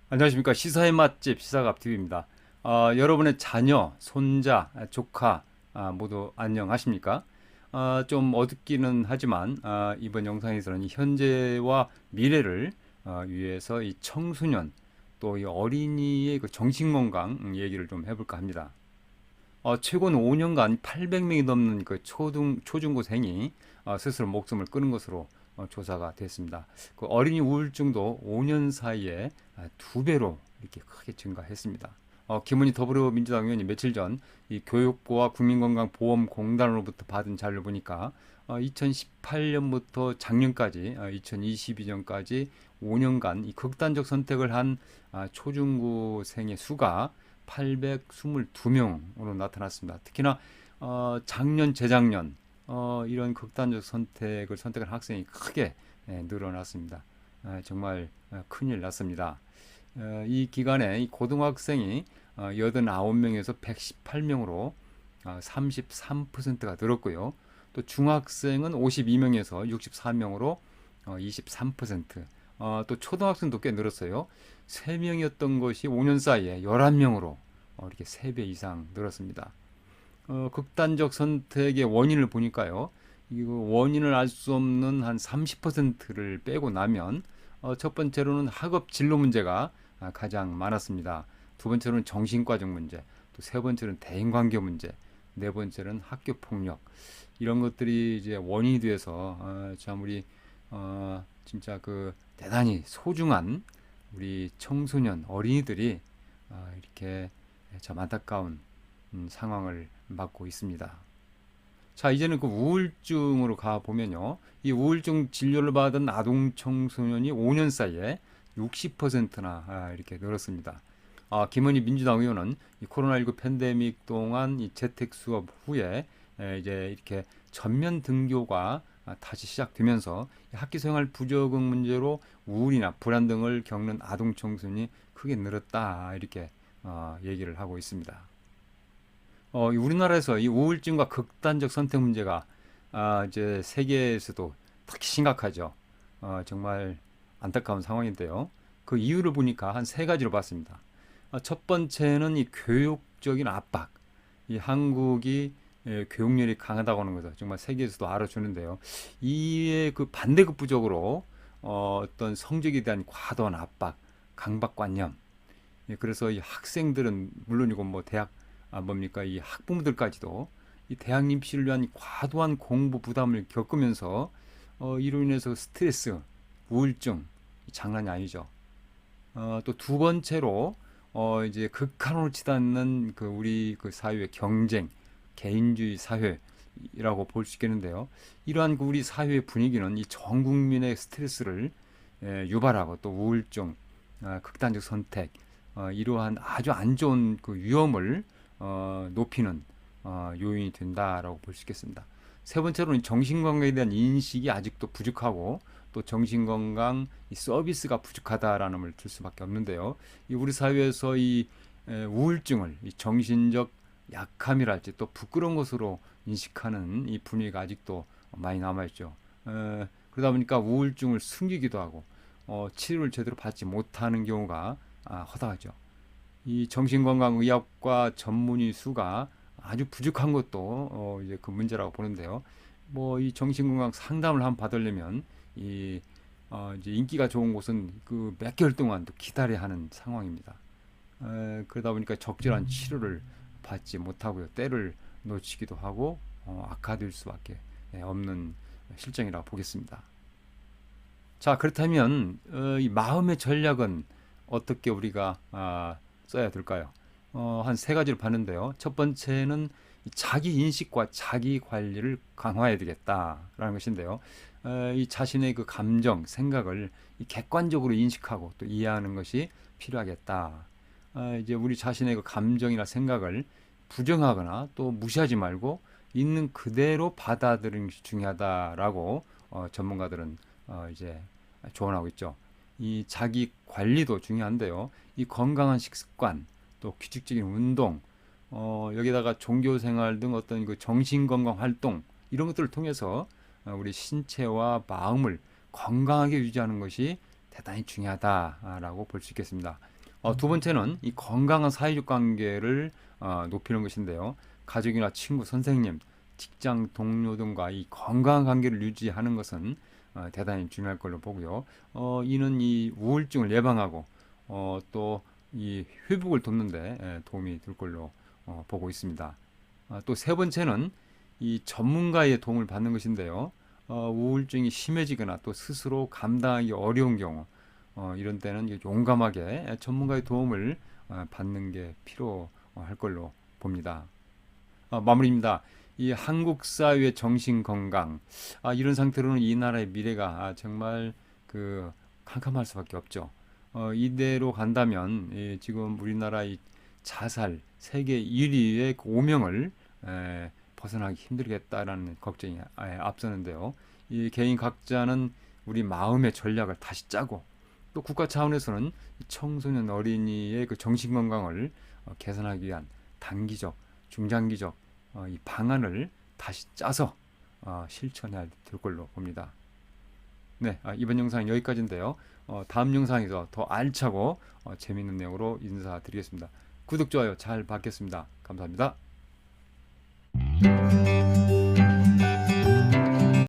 안녕하십니까. 시사의 맛집 시사갑TV입니다. 여러분의 자녀, 손자, 조카 모두 안녕하십니까? 좀 어둡기는 하지만 이번 영상에서는 이 현재와 미래를 위해서 이 청소년 또 이 어린이의 그 정신건강 얘기를 좀 해볼까 합니다. 최근 5년간 800명이 넘는 그 초중고생이 스스로 목숨을 끊은 것으로 조사가 됐습니다. 그 어린이 우울증도 5년 사이에 2배로 이렇게 크게 증가했습니다. 김은희 더불어민주당 의원이 며칠 전 이 교육부와 국민건강보험공단으로부터 받은 자료를 보니까 2018년부터 작년까지 2022년까지 5년간 이 극단적 선택을 한 초중고생의 수가 822명으로 나타났습니다. 특히나 작년, 재작년 이런 극단적 선택을 선택한 학생이 크게 늘어났습니다. 정말 큰일 났습니다. 이 기간에 이 고등학생이 89명에서 118명으로 33%가 늘었고요. 또 중학생은 52명에서 64명으로 23%, 또 초등학생도 꽤 늘었어요. 3명이었던 것이 5년 사이에 11명으로 이렇게 3배 이상 늘었습니다. 극단적 선택의 원인을 보니까요. 이거 원인을 알 수 없는 한 30%를 빼고 나면 첫 번째로는 학업 진로 문제가 가장 많았습니다. 두 번째로는 정신과적 문제, 또 세 번째로는 대인관계 문제, 네 번째는 학교 폭력. 이런 것들이 이제 원인이 돼서 참 우리 진짜 그 대단히 소중한 우리 청소년 어린이들이 이렇게 참 안타까운 상황을 맞고 있습니다. 자, 이제는 그 우울증으로 가 보면요. 이 우울증 진료를 받은 아동 청소년이 5년 사이에 60%나 이렇게 늘었습니다. 김은희 민주당 의원은 이 코로나19 팬데믹 동안 이 재택 수업 후에 이제 이렇게 전면 등교가 다시 시작되면서 학기 생활 부적응 문제로 우울이나 불안 등을 겪는 아동 청소년이 크게 늘었다 이렇게 얘기를 하고 있습니다. 우리나라에서 이 우울증과 극단적 선택 문제가 이제 세계에서도 특히 심각하죠. 정말 안타까운 상황인데요. 그 이유를 보니까 한 세 가지로 봤습니다. 첫 번째는 이 교육적인 압박. 이 한국이 교육열이 강하다고 하는 거죠. 정말 세계에서도 알아주는데요. 이에 그 반대급부적으로 어떤 성적에 대한 과도한 압박, 강박관념. 그래서 이 학생들은 물론이고 뭐 대학 뭡니까 이 학부모들까지도 이 대학 입시를 위한 과도한 공부 부담을 겪으면서 이로 인해서 스트레스, 우울증 장난이 아니죠. 또 두 번째로 이제 극한으로 치닫는 그 우리 그 사회의 경쟁, 개인주의 사회라고 볼 수 있겠는데요. 이러한 그 우리 사회의 분위기는 이 전 국민의 스트레스를 유발하고 또 우울증, 극단적 선택, 이러한 아주 안 좋은 그 위험을 높이는 요인이 된다라고 볼 수 있겠습니다. 세 번째로는 정신건강에 대한 인식이 아직도 부족하고 또 정신건강 서비스가 부족하다라는 걸 들 수밖에 없는데요. 이 우리 사회에서 이 우울증을 이 정신적 약함이랄지 또 부끄러운 것으로 인식하는 이 분위기가 아직도 많이 남아있죠. 그러다 보니까 우울증을 숨기기도 하고 치료를 제대로 받지 못하는 경우가 허다하죠. 이 정신건강의학과 전문의 수가 아주 부족한 것도 이제 그 문제라고 보는데요. 뭐 이 정신건강 상담을 한번 받으려면 이 이제 인기가 좋은 곳은 그 몇 개월 동안 또 기다려야 하는 상황입니다. 그러다 보니까 적절한 치료를 받지 못하고요. 때를 놓치기도 하고 악화될 수밖에 없는 실정이라고 보겠습니다. 자, 그렇다면 이 마음의 전략은 어떻게 우리가 써야 될까요? 한 세 가지를 봤는데요. 첫 번째는 자기 인식과 자기 관리를 강화해야 되겠다라는 것인데요. 이 자신의 그 감정, 생각을 객관적으로 인식하고 또 이해하는 것이 필요하겠다. 이제 우리 자신의 그 감정이나 생각을 부정하거나 또 무시하지 말고 있는 그대로 받아들이는 것이 중요하다라고 전문가들은 이제 조언하고 있죠. 이 자기 관리도 중요한데요. 이 건강한 식습관, 또 규칙적인 운동, 여기다가 종교 생활 등 어떤 그 정신 건강 활동 이런 것들을 통해서 우리 신체와 마음을 건강하게 유지하는 것이 대단히 중요하다라고 볼 수 있겠습니다. 두 번째는 이 건강한 사회적 관계를 높이는 것인데요. 가족이나 친구, 선생님, 직장 동료 등과 이 건강한 관계를 유지하는 것은 대단히 중요할 걸로 보고요. 이는 이 우울증을 예방하고 또 이 회복을 돕는데 도움이 될 걸로 보고 있습니다. 또 세 번째는 이 전문가의 도움을 받는 것인데요. 우울증이 심해지거나 또 스스로 감당하기 어려운 경우 이런 때는 용감하게 전문가의 도움을 받는 게 필요할 걸로 봅니다. 마무리입니다. 이 한국 사회의 정신 건강 이런 상태로는 이 나라의 미래가 정말 그 캄캄할 수밖에 없죠. 이대로 간다면 지금 우리나라 이 자살 세계 1위의 그 오명을 벗어나기 힘들겠다라는 걱정이 앞서는데요. 이 개인 각자는 우리 마음의 전략을 다시 짜고 또 국가 차원에서는 청소년 어린이의 그 정신 건강을 개선하기 위한 단기적, 중장기적 이 방안을 다시 짜서 실천해야 될 걸로 봅니다. 네, 이번 영상 여기까지인데요. 다음 영상에서 더 알차고 재미있는 내용으로 인사드리겠습니다. 구독, 좋아요 잘 받겠습니다. 감사합니다.